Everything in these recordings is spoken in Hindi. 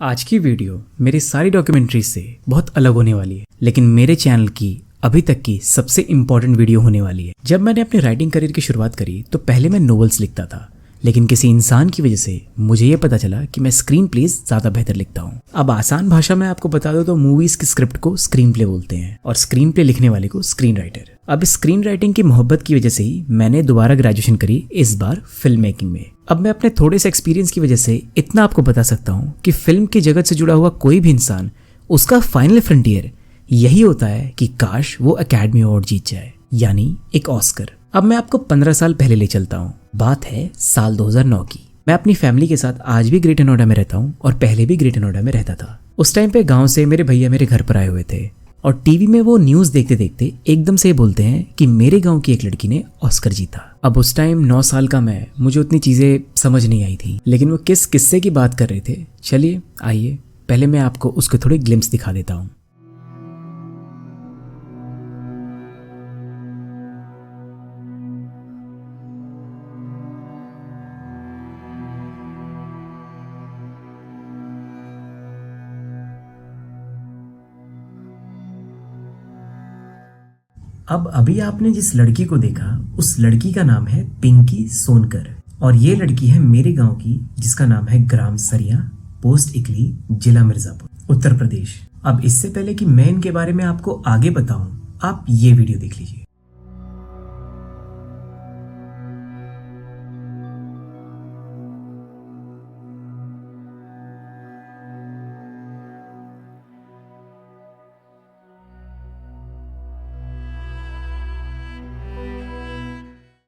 आज की वीडियो मेरी सारी डॉक्यूमेंट्री से बहुत अलग होने वाली है, लेकिन मेरे चैनल की अभी तक की सबसे इम्पोर्टेंट वीडियो होने वाली है। जब मैंने अपने राइटिंग करियर की शुरुआत करी तो पहले मैं नोवेल्स लिखता था, लेकिन किसी इंसान की वजह से मुझे ये पता चला कि मैं स्क्रीन प्लेज ज्यादा बेहतर लिखता हूँ। अब आसान भाषा में आपको बता दो तो मूवीज की स्क्रिप्ट को स्क्रीन प्ले बोलते हैं और स्क्रीन प्ले लिखने वाले को स्क्रीन राइटर। अब स्क्रीन राइटिंग की मोहब्बत की वजह से ही मैंने दोबारा ग्रेजुएशन करी, इस बार फिल्म मेकिंग में। अब मैं अपने थोड़े से एक्सपीरियंस की वजह से इतना आपको बता सकता हूँ कि फिल्म की जगत से जुड़ा हुआ कोई भी इंसान, उसका फाइनल फ्रंटियर यही होता है कि काश वो एकेडमी अवार्ड जीत जाए, यानी एक ऑस्कर। अब मैं आपको 15 साल पहले ले चलता हूँ। बात है साल 2009 की। मैं अपनी फैमिली के साथ आज भी ग्रेटर नोएडा में रहता हूँ और पहले भी ग्रेटर नोएडा में रहता था। उस टाइम पे गांव से मेरे भैया मेरे घर पर आए हुए थे और टीवी में वो न्यूज देखते देखते एकदम से बोलते हैं कि मेरे गांव की एक लड़की ने ऑस्कर जीता। अब उस टाइम 9 साल का मैं, मुझे उतनी चीजें समझ नहीं आई थी, लेकिन वो किस किस्से की बात कर रहे थे, चलिए आइए पहले मैं आपको उसके थोड़े ग्लिम्स दिखा देता हूँ। अब अभी आपने जिस लड़की को देखा, उस लड़की का नाम है पिंकी सोनकर और ये लड़की है मेरे गांव की, जिसका नाम है ग्राम सरिया, पोस्ट इकली, जिला मिर्जापुर, उत्तर प्रदेश। अब इससे पहले कि मैं इनके बारे में आपको आगे बताऊं, आप ये वीडियो देख लीजिए।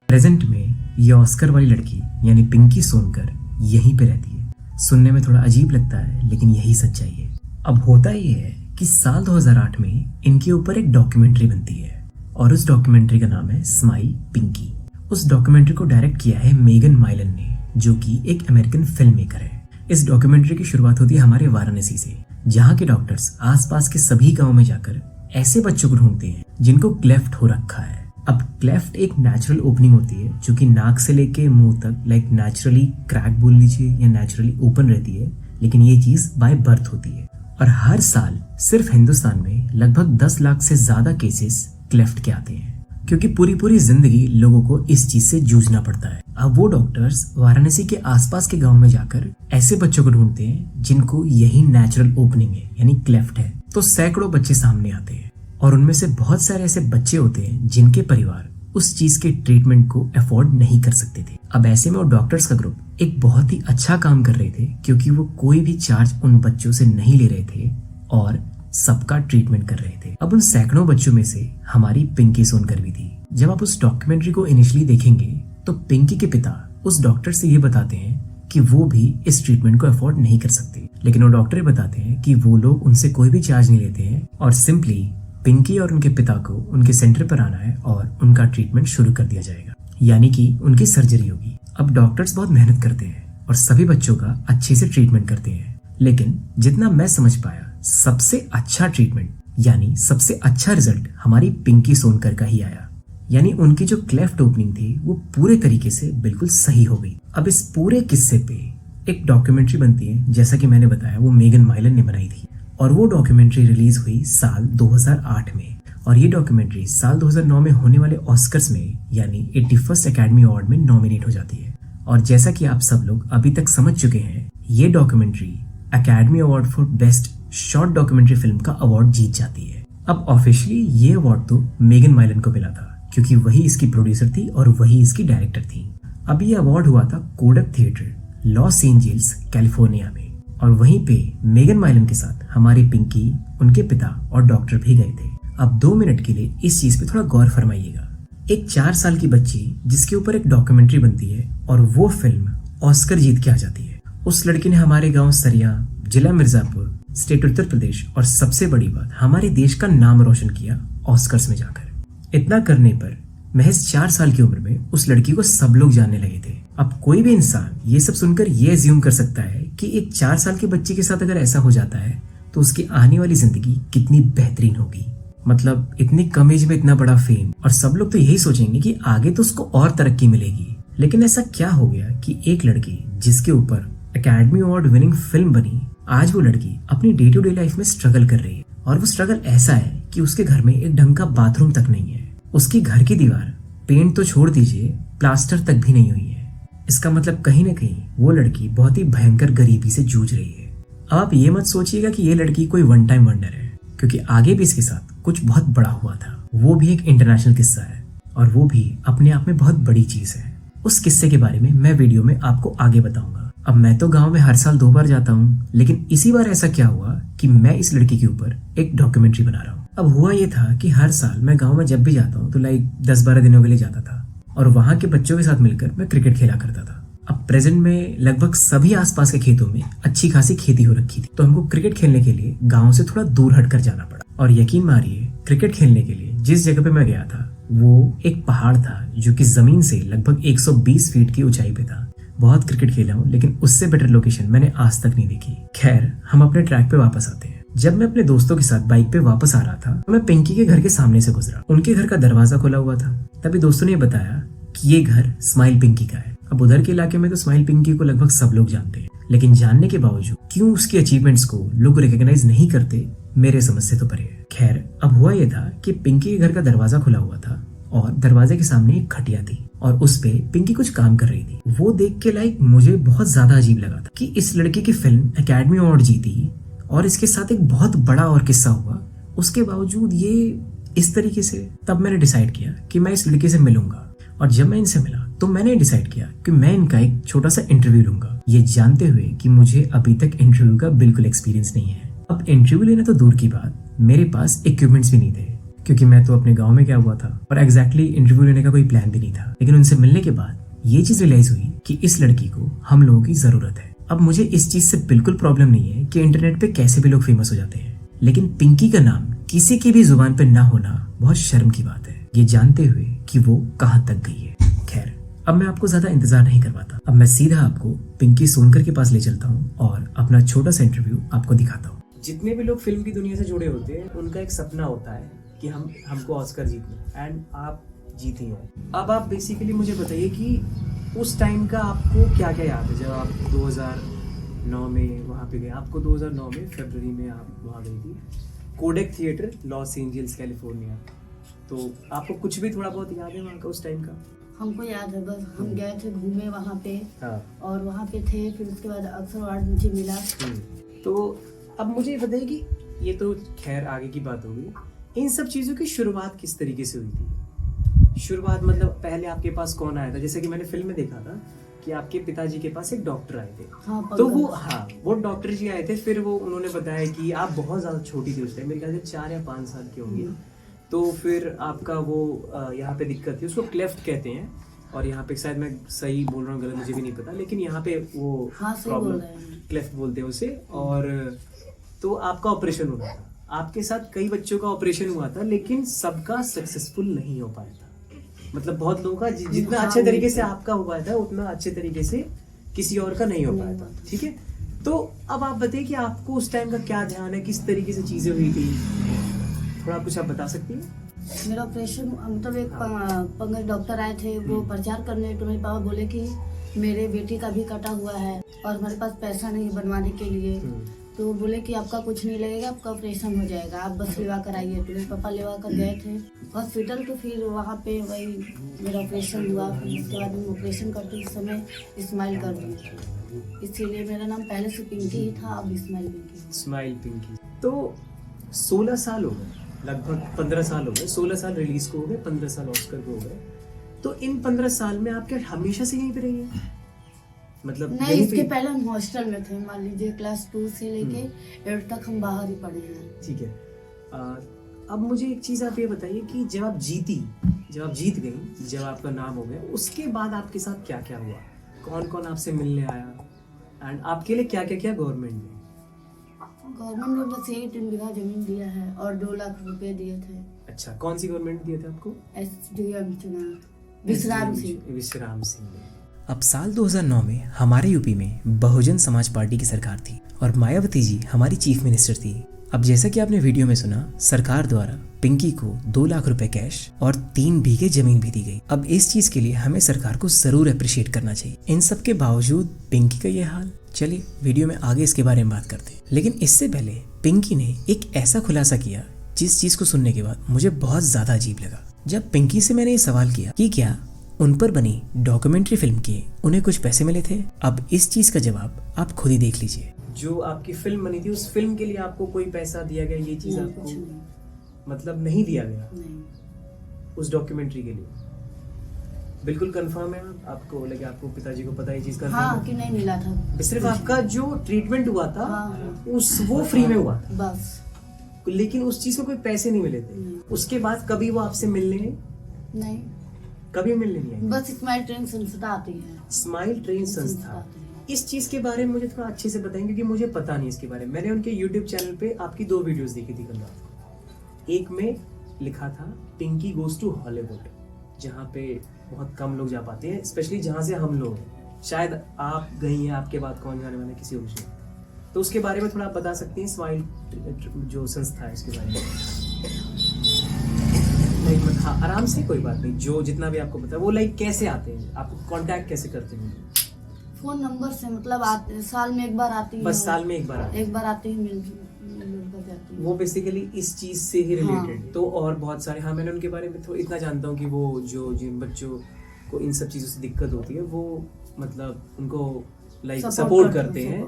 प्रेजेंट में ये ऑस्कर वाली लड़की यानी पिंकी सोनकर यहीं पे रहती है। सुनने में थोड़ा अजीब लगता है, लेकिन यही सच्चाई है। अब होता ये है कि साल 2008 में इनके ऊपर एक डॉक्यूमेंट्री बनती है और उस डॉक्यूमेंट्री का नाम है स्माइल पिंकी। उस डॉक्यूमेंट्री को डायरेक्ट किया है मेगन माइलन ने, जो कि एक अमेरिकन फिल्म मेकर है। इस डॉक्यूमेंट्री की शुरुआत होती है हमारे वाराणसी से, जहाँ के डॉक्टर्स आसपास के सभी गाँव में जाकर ऐसे बच्चों को ढूंढते हैं जिनको क्लेफ्ट हो रखा है। अब क्लेफ्ट एक नेचुरल ओपनिंग होती है जो कि नाक से लेके मुंह तक लाइक नेचुरली क्रैक बोल लीजिए या नेचुरली ओपन रहती है, लेकिन ये चीज बाय बर्थ होती है। और हर साल सिर्फ हिंदुस्तान में लगभग 10 लाख से ज्यादा केसेस क्लेफ्ट के आते हैं, क्योंकि पूरी जिंदगी लोगों को इस चीज से जूझना पड़ता है। अब वो डॉक्टर्स वाराणसी के आसपास के गाँव में जाकर ऐसे बच्चों को ढूंढते हैं जिनको यही नेचुरल ओपनिंग है यानी क्लेफ्ट है। तो सैकड़ों बच्चे सामने आते हैं और उनमें से बहुत सारे ऐसे बच्चे होते हैं जिनके परिवार उस चीज के ट्रीटमेंट को अफोर्ड नहीं कर सकते थे। अब ऐसे में वो डॉक्टर्स का ग्रुप एक बहुत ही अच्छा काम कर रहे थे, क्योंकि वो कोई भी चार्ज उन बच्चों से नहीं ले रहे थे और सबका ट्रीटमेंट कर रहे थे। अब उन सैकड़ों बच्चों में से हमारी पिंकी सोनकर भी थी। जब आप उस डॉक्यूमेंट्री को इनिशियली देखेंगे तो पिंकी के पिता उस डॉक्टर से ये बताते हैं कि वो भी इस ट्रीटमेंट को अफोर्ड नहीं कर सकते, लेकिन वो डॉक्टर बताते हैं कि वो लोग उनसे कोई भी चार्ज नहीं लेते हैं और सिंपली पिंकी और उनके पिता को उनके सेंटर पर आना है और उनका ट्रीटमेंट शुरू कर दिया जाएगा, यानी कि उनकी सर्जरी होगी। अब डॉक्टर्स बहुत मेहनत करते हैं और सभी बच्चों का अच्छे से ट्रीटमेंट करते हैं, लेकिन जितना मैं समझ पाया सबसे अच्छा ट्रीटमेंट यानी सबसे अच्छा रिजल्ट हमारी पिंकी सोनकर का ही आया। यानी उनकी जो क्लेफ्ट ओपनिंग थी वो पूरे तरीके से बिल्कुल सही हो गई। अब इस पूरे किस्से पे एक डॉक्यूमेंट्री बनती है, जैसा कि मैंने बताया वो मेगन माइलन ने बनाई थी और वो डॉक्यूमेंट्री रिलीज हुई साल 2008 में। और ये डॉक्यूमेंट्री साल 2009 में होने वाले ऑस्कर्स में यानी 81st एकेडमी अवार्ड में नॉमिनेट हो जाती है। और जैसा कि आप सब लोग अभी तक समझ चुके हैं, ये documentary academy award for best short documentary film का अवार्ड जीत जाती है। अब ऑफिशियली ये अवार्ड तो मेगन माइलन को मिला था, क्योंकि वही इसकी प्रोड्यूसर थी और वही इसकी डायरेक्टर थी। अब ये अवार्ड हुआ था Kodak theatre, Los Angeles, California में। और वहीं पे मेगन माइलन के साथ हमारी पिंकी, उनके पिता और डॉक्टर भी गए थे। अब 2 मिनट के लिए इस चीज पे थोड़ा गौर फरमाइएगा। एक 4 साल की बच्ची जिसके ऊपर एक डॉक्यूमेंट्री बनती है और वो फिल्म ऑस्कर जीत के आ जाती है। उस लड़की ने हमारे गांव सरिया, जिला मिर्जापुर, स्टेट उत्तर प्रदेश और सबसे बड़ी बात हमारे देश का नाम रोशन किया ऑस्कर्स में जाकर। इतना करने पर महज 4 साल की उम्र में उस लड़की को सब लोग जानने लगे थे। अब कोई भी इंसान ये सब सुनकर ये अज्यूम कर सकता है कि एक 4 साल के बच्चे के साथ अगर ऐसा हो जाता है तो उसकी आने वाली जिंदगी कितनी बेहतरीन होगी। मतलब इतनी कम एज में इतना बड़ा फेम, और सब लोग तो यही सोचेंगे कि आगे तो उसको और तरक्की मिलेगी। लेकिन ऐसा क्या हो गया कि एक लड़की जिसके ऊपर एकेडमी अवार्ड विनिंग फिल्म बनी आज वो लड़की अपनी डे टू डे लाइफ में स्ट्रगल कर रही है और वो स्ट्रगल ऐसा है कि उसके घर में एक ढंग का बाथरूम तक नहीं है। उसकी घर की दीवार पेंट तो छोड़ दीजिए, प्लास्टर तक भी नहीं हुई है। इसका मतलब कहीं ना कहीं वो लड़की बहुत ही भयंकर गरीबी से जूझ रही है। अब आप ये मत सोचिएगा कि ये लड़की कोई वन टाइम वंडर है, क्योंकि आगे भी इसके साथ कुछ बहुत बड़ा हुआ था। वो भी एक इंटरनेशनल किस्सा है और वो भी अपने आप में बहुत बड़ी चीज है। उस किस्से के बारे में मैं वीडियो में आपको आगे बताऊंगा। अब मैं तो गांव में हर साल 2 बार जाता हूँ, लेकिन इसी बार ऐसा क्या हुआ कि मैं इस लड़की के ऊपर एक डॉक्यूमेंट्री बना रहा हूँ। अब हुआ ये था कि हर साल मैं गाँव में जब भी जाता हूँ तो 10-12 दिनों के लिए जाता था और वहाँ के बच्चों के साथ मिलकर मैं क्रिकेट खेला करता था। अब प्रेजेंट में लगभग सभी आसपास के खेतों में अच्छी खासी खेती हो रखी थी, तो हमको क्रिकेट खेलने के लिए गांव से थोड़ा दूर हटकर जाना पड़ा। और यकीन मानिए, क्रिकेट खेलने के लिए जिस जगह पे मैं गया था वो एक पहाड़ था जो कि जमीन से लगभग 120 फीट की ऊंचाई पे था। बहुत क्रिकेट खेला हूँ, लेकिन उससे बेटर लोकेशन मैंने आज तक नहीं देखी। खैर, हम अपने ट्रैक पे वापस आते हैं। जब मैं अपने दोस्तों के साथ बाइक पे वापस आ रहा था तो मैं पिंकी के घर के सामने से गुजरा। उनके घर का दरवाजा खुला हुआ था। तभी दोस्तों ने बताया कि ये घर स्माइल पिंकी का है। अब उधर के इलाके में तो स्माइल पिंकी को लगभग सब लोग जानते हैं, लेकिन जानने के बावजूद क्यों उसकी अचीवमेंट्स को लोग रिकॉग्नाइज नहीं करते, मेरे समझ से तो परे है। खैर, अब हुआ ये था कि पिंकी के घर का दरवाजा खुला हुआ था और दरवाजे के सामने एक खटिया थी और उस पे पिंकी कुछ काम कर रही थी। वो देख के मुझे बहुत ज्यादा अजीब लगा था कि इस लड़की की फिल्म एकेडमी अवार्ड जीती और इसके साथ एक बहुत बड़ा और किस्सा हुआ, उसके बावजूद ये इस तरीके से। तब मैंने डिसाइड किया कि मैं इस लड़की से मिलूंगा और जब मैं इनसे मिला तो मैंने डिसाइड किया कि मैं इनका एक छोटा सा इंटरव्यू लूंगा, ये जानते हुए कि मुझे अभी तक इंटरव्यू का बिल्कुल एक्सपीरियंस नहीं है। अब इंटरव्यू लेना तो दूर की बात, मेरे पास इक्विपमेंट्स भी नहीं थे, क्योंकि मैं तो अपने गांव में गया हुआ था और एग्जैक्टली इंटरव्यू लेने का कोई प्लान भी नहीं था। लेकिन उनसे मिलने के बाद ये चीज रियलाइज हुई कि इस लड़की को हम लोगों की जरूरत है। अब मुझे इस चीज से बिल्कुल प्रॉब्लम नहीं है कि इंटरनेट पे कैसे भी लोग फेमस हो जाते हैं, लेकिन पिंकी का नाम किसी की भी जुबान पे ना होना बहुत शर्म की बात है, ये जानते हुए कि वो कहाँ तक गई है। खैर, अब मैं आपको ज्यादा इंतजार नहीं करवाता। अब मैं सीधा आपको पिंकी सोनकर के पास ले चलता हूँ और अपना छोटा सा इंटरव्यू आपको दिखाता हूँ। जितने भी लोग फिल्म की दुनिया से जुड़े होते हैं, उनका एक सपना होता है कि हमको ऑस्कर जीतना, एंड आप जीती हैं। अब आप बेसिकली मुझे बताइए कि उस टाइम का आपको क्या क्या याद है जब आप 2009 में वहाँ पे गए। आपको 2009 में फरवरी में आप वहाँ गई थी, Kodak theatre, Los Angeles, California. तो आपको कुछ भी थोड़ा बहुत याद है वहाँ का, उस टाइम का? हमको याद है, बस हम गए थे घूमे वहाँ पे। हाँ। और वहाँ पे थे, फिर उसके बाद ऑस्कर अवार्ड मुझे मिला। तो अब मुझे ये बताइए कि ये तो खैर आगे की बात होगी, इन सब चीज़ों की शुरुआत किस तरीके से हुई थी? शुरुआत मतलब पहले आपके पास कौन आया था? जैसे कि मैंने फिल्म में देखा था कि आपके पिताजी के पास एक डॉक्टर आए थे। हाँ, तो वो डॉक्टर जी आए थे। फिर वो उन्होंने बताया कि आप बहुत ज़्यादा छोटी थी उस टाइम, मेरे ख्याल से 4 या 5 साल की होंगी। तो फिर आपका वो यहाँ पे दिक्कत थी, उसको क्लेफ्ट कहते हैं, और यहाँ पे शायद मैं सही बोल रहा हूँ गलत मुझे भी नहीं पता, लेकिन यहाँ पे वो प्रॉब्लम क्लेफ्ट बोलते हैं उसे। और तो आपका ऑपरेशन हुआ था, आपके साथ कई बच्चों का ऑपरेशन हुआ था, लेकिन सबका सक्सेसफुल नहीं हो पाया था। मतलब बहुत लोगों का जितना अच्छे तरीके से आपका हुआ था उतना अच्छे तरीके से किसी और का नहीं हो पाया था। ठीक है, तो अब आप बताइए कि आपको उस टाइम का क्या ध्यान है, किस तरीके से चीजें हुई थी, थोड़ा कुछ आप बता सकती हैं? मेरा ऑपरेशन मतलब एक पंकज डॉक्टर आए थे, वो प्रचार करने, तो मेरे पापा बोले कि मेरे बेटी का भी कटा हुआ है और हमारे पास पैसा नहीं बनवाने के लिए। तो बोले कि आपका कुछ नहीं लगेगा, आपका ऑपरेशन हो जाएगा, आप बस लेवा कर आइए। तो मेरे पापा लेवा कर गए थे हॉस्पिटल। तो फिर वहाँ पे वही मेरा ऑपरेशन हुआ। फिर उसके बाद मैं ऑपरेशन करते समय स्माइल कर दी, इसीलिए मेरा नाम पहले से पिंकी ही था, अब स्माइल पिंकी। तो 16 साल हो गए, लगभग 15 साल हो गए। 16 साल रिलीज को हो गए, 15 साल ऑस्कर को हो गए। तो इन 15 साल में आप क्या हमेशा से यहीं पे रही हैं? मतलब नहीं, इसके पहले हम हॉस्टल में थे। मान लीजिए क्लास 2 से लेके 8 तक हम बाहर ही पढ़े हैं। ठीक है। अब मुझे एक चीज आप ये बताइए कि जब आप जीत गई, जब आपका नाम हो गया, उसके बाद आपके साथ क्या क्या हुआ? कौन कौन आपसे मिलने आया, एंड आपके लिए क्या क्या किया गवर्नमेंट ने? गवर्नमेंट ने बस 3 बीघा जमीन दिया है और 2 लाख रुपए दिए थे। अच्छा, कौन सी गवर्नमेंट दिए थे आपको? SDM चुना विश्राम सिंह ने। अब साल 2009 में हमारे यूपी में बहुजन समाज पार्टी की सरकार थी और मायावती जी हमारी चीफ मिनिस्टर थी। अब जैसा कि आपने वीडियो में सुना, सरकार द्वारा पिंकी को 2 लाख रुपए कैश और 3 बीघे जमीन भी दी गई। अब इस चीज के लिए हमें सरकार को जरूर अप्रिशिएट करना चाहिए। इन सब के बावजूद पिंकी का ये हाल। चलिए वीडियो में आगे इसके बारे में बात करते हैं, लेकिन इससे पहले पिंकी ने एक ऐसा खुलासा किया जिस चीज को सुनने के बाद मुझे बहुत ज्यादा अजीब लगा। जब पिंकी से मैंने ये सवाल किया कि क्या उन पर बनी डॉक्यूमेंट्री फिल्म के उन्हें कुछ पैसे मिले थे, अब इस चीज का जवाब आप खुद ही देख लीजिए। जो आपकी फिल्म बनी थी उस फिल्म के लिए आपको कोई पैसा दिया गया, ये चीज नहीं, आपको कुछ नहीं। मतलब नहीं दिया गया नहीं। उस डॉक्यूमेंट्री के लिए? बिल्कुल कंफर्म है आपको? लगे आपको पिताजी को पता ये चीज कंफर्म हाँ है? कि नहीं मिला था। सिर्फ आपका जो ट्रीटमेंट हुआ था हाँ। उस वो फ्री में हुआ था, बस। लेकिन उस चीज को कोई पैसे नहीं मिले थे। नहीं। उसके बाद कभी वो आपसे मिलने नहीं, कभी मिलने नहीं आई? बस स्माइल ट्रेन संस्था आती है। स्माइल ट्रेन संस्था। आती है। इस चीज के बारे में मुझे थोड़ा अच्छे से बताएं, क्योंकि मुझे पता नहीं इसके बारे में। मैंने उनके यूट्यूब चैनल पे आपकी 2 वीडियोस देखी थी कल रात। एक में लिखा था पिंकी गोज टू हॉलीवुड, जहाँ पे बहुत कम लोग जा पाते हैं, स्पेशली जहाँ से हम लोग हैं। शायद आप गई हैं, आपके बाद कौन जाने वाला है, किसी को कुछ नहीं। तो उसके बारे में थोड़ा आप बता सकती हैं, स्माइल जो संस्था है उसके बारे में? लाइक हाँ, आराम से, कोई बात नहीं, जो जितना भी आपको पता है। वो लाइक कैसे आते हैं, आपको कांटेक्ट कैसे करते हैं? फोन नंबर से, मतलब साल में एक बार आती है। बस साल में एक बार आती है? एक बार आती है, मिल कर जाती है। वो बेसिकली इस चीज से ही रिलेटेड। हाँ। तो और बहुत सारे, हाँ मैंने उनके बारे में तो इतना जानता हूँ कि वो जो जिन बच्चों को इन सब चीजों से दिक्कत होती है, वो मतलब उनको लाइक सपोर्ट करते हैं।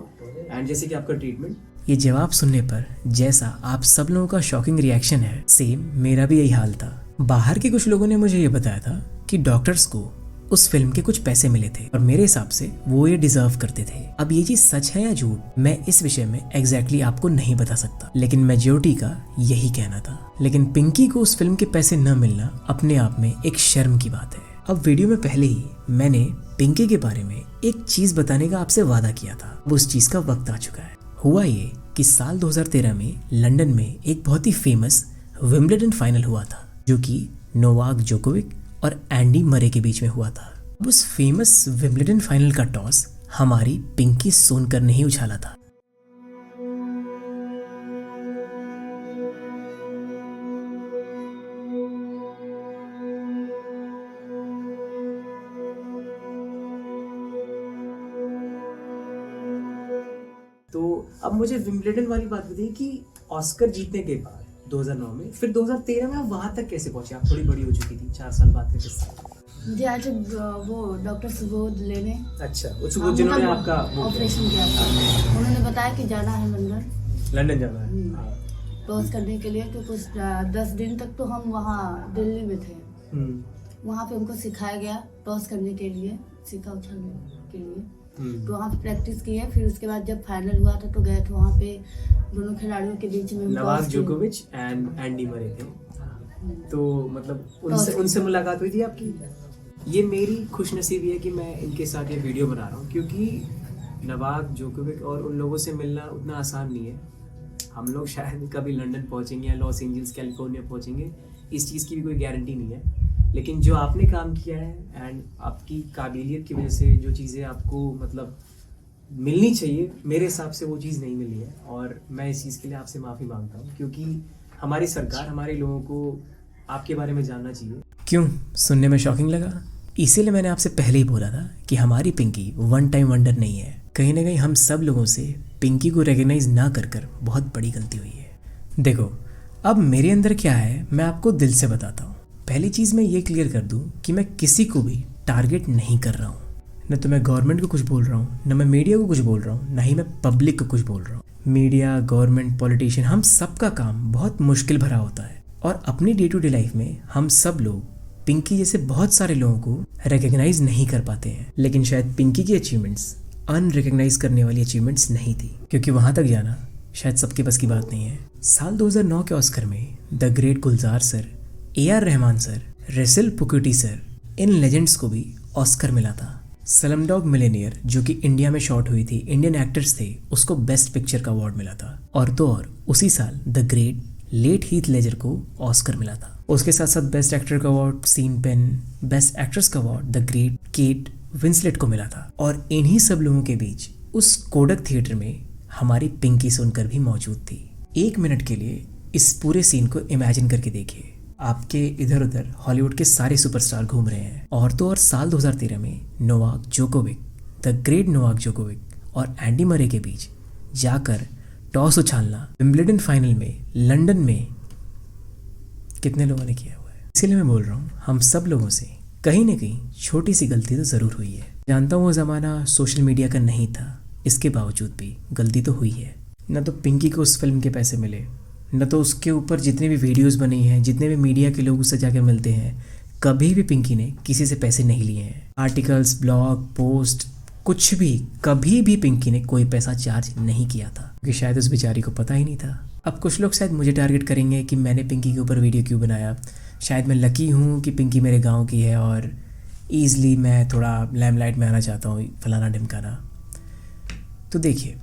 एंड जैसे कि आपका ट्रीटमेंट। ये जवाब सुनने पर जैसा आप सब लोगों का शॉकिंग रिएक्शन है, सेम मेरा भी यही हाल था। बाहर के कुछ लोगों ने मुझे ये बताया था कि डॉक्टर्स को उस फिल्म के कुछ पैसे मिले थे और मेरे हिसाब से वो ये डिजर्व करते थे। अब ये चीज सच है या झूठ, मैं इस विषय में एग्जैक्टली आपको नहीं बता सकता, लेकिन मेजॉरिटी का यही कहना था। लेकिन पिंकी को उस फिल्म के पैसे न मिलना अपने आप में एक शर्म की बात है। अब वीडियो में पहले ही मैंने पिंकी के बारे में एक चीज बताने का आपसे वादा किया था, अब उस चीज का वक्त आ चुका है। हुआ ये कि साल 2013 में लंदन में एक बहुत ही फेमस विंबलडन फाइनल हुआ था, जो कि नोवाक जोकोविक और एंडी मरे के बीच में हुआ था। उस फेमस विंबलडन फाइनल का टॉस हमारी पिंकी सोनकर ने ही उछाला था। तो अब मुझे विंबलडन वाली बात बताइए कि ऑस्कर जीतने के बाद 2009 में, फिर 2013 में आप वहां तक कैसे पहुंचे? आप थोड़ी बड़ी हो चुकी थी, 4 साल बाद का किस्सा। जी आज वो डॉक्टर से गोद लेने। अच्छा, वो जिन्होंने आपका ऑपरेशन किया था, उन्होंने बताया कि जाना है लंदन जाना है टॉस करने के लिए। तो कुछ 10 दिन तक तो हम वहाँ दिल्ली में थे। वहाँ पे हमको सिखाया गया टॉस करने के लिए, सिखा उछलने के लिए। तो वहाँ पे प्रैक्टिस की है। फिर उसके बाद जब फाइनल हुआ था तो गए थे वहाँ पे, दोनों खिलाड़ियों के बीच में नोवाक जोकोविच एंड एंडी मरे थे। तो मतलब उनसे मुलाकात हुई थी आपकी? ये मेरी खुशनसीबी है कि मैं इनके साथ ये वीडियो बना रहा हूँ, क्योंकि नोवाक जोकोविच और उन लोगों से मिलना उतना आसान नहीं है। हम लोग शायद कभी लंदन पहुँचेंगे या लॉस एंजल्स कैलिफोर्निया पहुँचेंगे, इस चीज़ की भी कोई गारंटी नहीं है। लेकिन जो आपने काम किया है एंड आपकी काबिलियत की वजह से जो चीज़ें आपको मतलब मिलनी चाहिए, मेरे हिसाब से वो चीज़ नहीं मिली है। और मैं इस चीज़ के लिए आपसे माफ़ी मांगता हूँ, क्योंकि हमारी सरकार, हमारे लोगों को आपके बारे में जानना चाहिए। क्यों, सुनने में शॉकिंग लगा? इसीलिए मैंने आपसे पहले ही बोला था कि हमारी पिंकी वन टाइम वंडर नहीं है। कहीं ना कहीं हम सब लोगों से पिंकी को रिकग्नाइज ना कर बहुत बड़ी गलती हुई है। देखो, अब मेरे अंदर क्या है मैं आपको दिल से बताता हूँ। पहली चीज़ मैं ये क्लियर कर दूँ कि मैं किसी को भी टारगेट नहीं कर रहा हूँ। न तो मैं गवर्नमेंट को कुछ बोल रहा हूँ, न मैं मीडिया को कुछ बोल रहा हूँ, ना ही मैं पब्लिक को कुछ बोल रहा हूँ। मीडिया, गवर्नमेंट, पॉलिटिशियन, हम सबका काम बहुत मुश्किल भरा होता है। और अपनी डे टू डे लाइफ में हम सब लोग पिंकी जैसे बहुत सारे लोगों को रिकग्नाइज नहीं कर पाते हैं। लेकिन शायद पिंकी की अचीवमेंट्स अनरिकग्नाइज करने वाली अचीवमेंट्स नहीं थी, क्योंकि वहाँ तक जाना शायद सबके बस की बात नहीं है। साल 2009 के ऑस्कर में the great Gulzar sir, AR Rahman sir, Resul Pookutty sir, इन लेजेंड्स को भी ऑस्कर मिला था। स्लमडॉग मिलियनेयर जो कि इंडिया में शॉट हुई थी, इंडियन एक्टर्स थे, उसको बेस्ट पिक्चर का अवार्ड मिला था। और तो और उसी साल the great late Heath Ledger को ऑस्कर मिला था। उसके साथ साथ बेस्ट एक्टर का award Sean Penn, best actress का award the great Kate Winslet को मिला था। और इन्हीं सब लोगों के बीच उस कोडक थिएटर में हमारी पिंकी सोनकर भी मौजूद थी। 1 मिनट के लिए इस पूरे सीन को इमेजिन करके देखिए। आपके इधर उधर हॉलीवुड के सारे सुपरस्टार घूम रहे हैं और तो और साल 2013 में Novak Djokovic, the great Novak Djokovic और एंडी मरे के बीच जाकर टॉस उछालना विंबलडन फाइनल में लंदन में कितने लोगों ने किया हुआ है। इसलिए मैं बोल रहा हूँ, हम सब लोगों से कहीं ना कहीं छोटी सी गलती तो ज़रूर हुई है। जानता हूँ वो ज़माना सोशल मीडिया का नहीं था, इसके बावजूद भी गलती तो हुई है। न तो पिंकी को उस फिल्म के पैसे मिले, न तो उसके ऊपर जितने भी वीडियोस बनी हैं, जितने भी मीडिया के लोग उससे जाकर मिलते हैं, कभी भी पिंकी ने किसी से पैसे नहीं लिए हैं। आर्टिकल्स, ब्लॉग, पोस्ट, कुछ भी, कभी भी पिंकी ने कोई पैसा चार्ज नहीं किया था, क्योंकि शायद उस बेचारी को पता ही नहीं था। अब कुछ लोग शायद मुझे टारगेट करेंगे कि मैंने पिंकी के ऊपर वीडियो क्यों बनाया। शायद मैं लकी हूँ कि पिंकी मेरे गाँव की है और ईज़िली मैं थोड़ा लैमलाइट में आना चाहता हूँ, फलाना ढिमकाना। तो देखिए,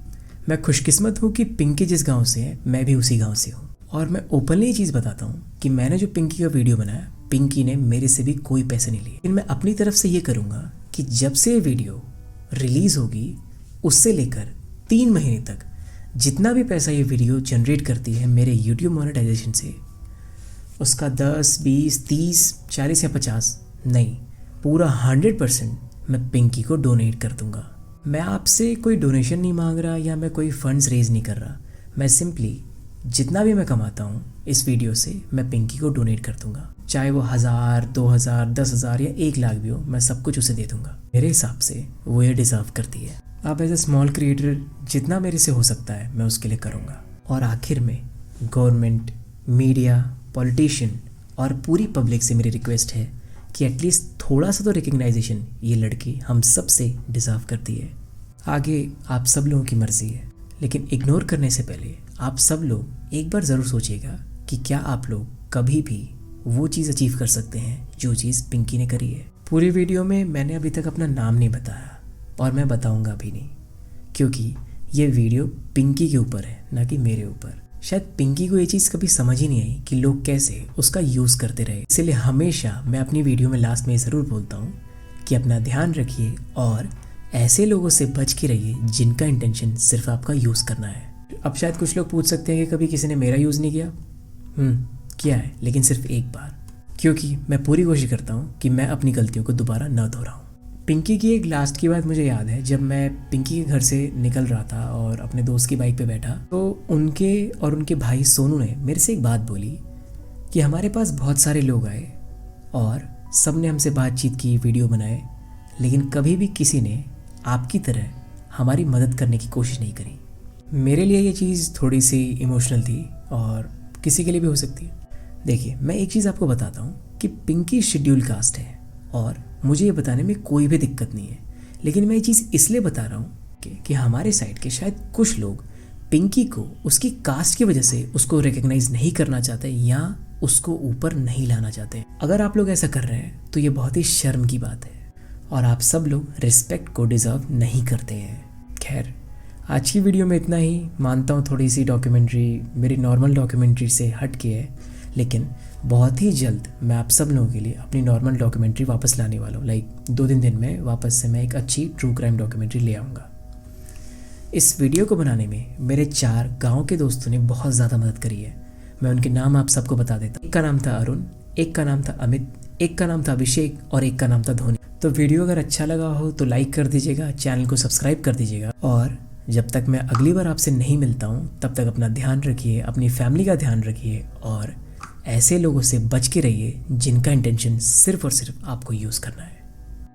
मैं खुशकिस्मत हूँ कि पिंकी जिस गांव से है मैं भी उसी गांव से हूँ, और मैं ओपनली ये चीज़ बताता हूँ कि मैंने जो पिंकी का वीडियो बनाया, पिंकी ने मेरे से भी कोई पैसे नहीं लिए। लेकिन मैं अपनी तरफ से ये करूँगा कि जब से ये वीडियो रिलीज़ होगी उससे लेकर 3 महीने तक जितना भी पैसा ये वीडियो जनरेट करती है मेरे यूट्यूब मोनेटाइजेशन से, उसका 10, 20, 30, 40 या 50 नहीं, पूरा 100% मैं पिंकी को डोनेट कर दूँगा। मैं आपसे कोई डोनेशन नहीं मांग रहा या मैं कोई फंड्स रेज नहीं कर रहा। मैं सिंपली जितना भी मैं कमाता हूँ इस वीडियो से मैं पिंकी को डोनेट कर दूंगा, चाहे वो 1000, 2000, 10,000 या 1 लाख भी हो, मैं सब कुछ उसे दे दूंगा। मेरे हिसाब से वो ये डिज़र्व करती है। आप एज ए स्मॉल क्रिएटर जितना मेरे से हो सकता है मैं उसके लिए करूँगा। और आखिर में गवर्नमेंट, मीडिया, पॉलिटिशियन और पूरी पब्लिक से मेरी रिक्वेस्ट है कि एटलीस्ट थोड़ा सा तो रिकग्नाइजेशन ये लड़की हम सब से डिज़र्व करती है। आगे आप सब लोगों की मर्ज़ी है, लेकिन इग्नोर करने से पहले आप सब लोग एक बार ज़रूर सोचिएगा कि क्या आप लोग कभी भी वो चीज़ अचीव कर सकते हैं जो चीज़ पिंकी ने करी है। पूरी वीडियो में मैंने अभी तक अपना नाम नहीं बताया और मैं बताऊंगा भी नहीं, क्योंकि ये वीडियो पिंकी के ऊपर है, ना कि मेरे ऊपर। शायद पिंकी को ये चीज़ कभी समझ ही नहीं आई कि लोग कैसे उसका यूज़ करते रहे। इसलिए हमेशा मैं अपनी वीडियो में लास्ट में ज़रूर बोलता हूँ कि अपना ध्यान रखिए और ऐसे लोगों से बच के रहिए जिनका इंटेंशन सिर्फ आपका यूज़ करना है। अब शायद कुछ लोग पूछ सकते हैं कि कभी किसी ने मेरा यूज़ नहीं किया। किया है, लेकिन सिर्फ एक बार, क्योंकि मैं पूरी कोशिश करता हूँ कि मैं अपनी गलतियों को दोबारा न दोहराऊँ। पिंकी की एक लास्ट की बात मुझे याद है, जब मैं पिंकी के घर से निकल रहा था और अपने दोस्त की बाइक पे बैठा, तो उनके और उनके भाई सोनू ने मेरे से एक बात बोली कि हमारे पास बहुत सारे लोग आए और सब ने हमसे बातचीत की, वीडियो बनाए, लेकिन कभी भी किसी ने आपकी तरह हमारी मदद करने की कोशिश नहीं करी। मेरे लिए ये चीज़ थोड़ी सी इमोशनल थी और किसी के लिए भी हो सकती है। देखिए, मैं एक चीज़ आपको बताता हूँ कि पिंकी शेड्यूल कास्ट है और मुझे ये बताने में कोई भी दिक्कत नहीं है, लेकिन मैं ये चीज़ इसलिए बता रहा हूँ कि हमारे साइड के शायद कुछ लोग पिंकी को उसकी कास्ट की वजह से उसको रिकग्नाइज नहीं करना चाहते या उसको ऊपर नहीं लाना चाहते। अगर आप लोग ऐसा कर रहे हैं तो ये बहुत ही शर्म की बात है और आप सब लोग रिस्पेक्ट को डिज़र्व नहीं करते हैं। खैर, आज की वीडियो में इतना ही। मानता हूँ थोड़ी सी डॉक्यूमेंट्री मेरी नॉर्मल डॉक्यूमेंट्री से हट के है, लेकिन बहुत ही जल्द मैं आप सब लोगों के लिए अपनी नॉर्मल डॉक्यूमेंट्री वापस लाने वाला हूँ। 2-3 दिन में वापस से मैं एक अच्छी ट्रू क्राइम डॉक्यूमेंट्री ले आऊँगा। इस वीडियो को बनाने में मेरे 4 गाँव के दोस्तों ने बहुत ज़्यादा मदद करी है। मैं उनके नाम आप सबको बता देता हूँ। एक का नाम था अरुण, एक का नाम था अमित, एक का नाम था अभिषेक और एक का नाम था धोनी। तो वीडियो अगर अच्छा लगा हो तो लाइक कर दीजिएगा, चैनल को सब्सक्राइब कर दीजिएगा, और जब तक मैं अगली बार आपसे नहीं मिलता हूँ तब तक अपना ध्यान रखिए, अपनी फैमिली का ध्यान रखिए और ऐसे लोगों से बच के रहिए जिनका इंटेंशन सिर्फ और सिर्फ आपको यूज़ करना है।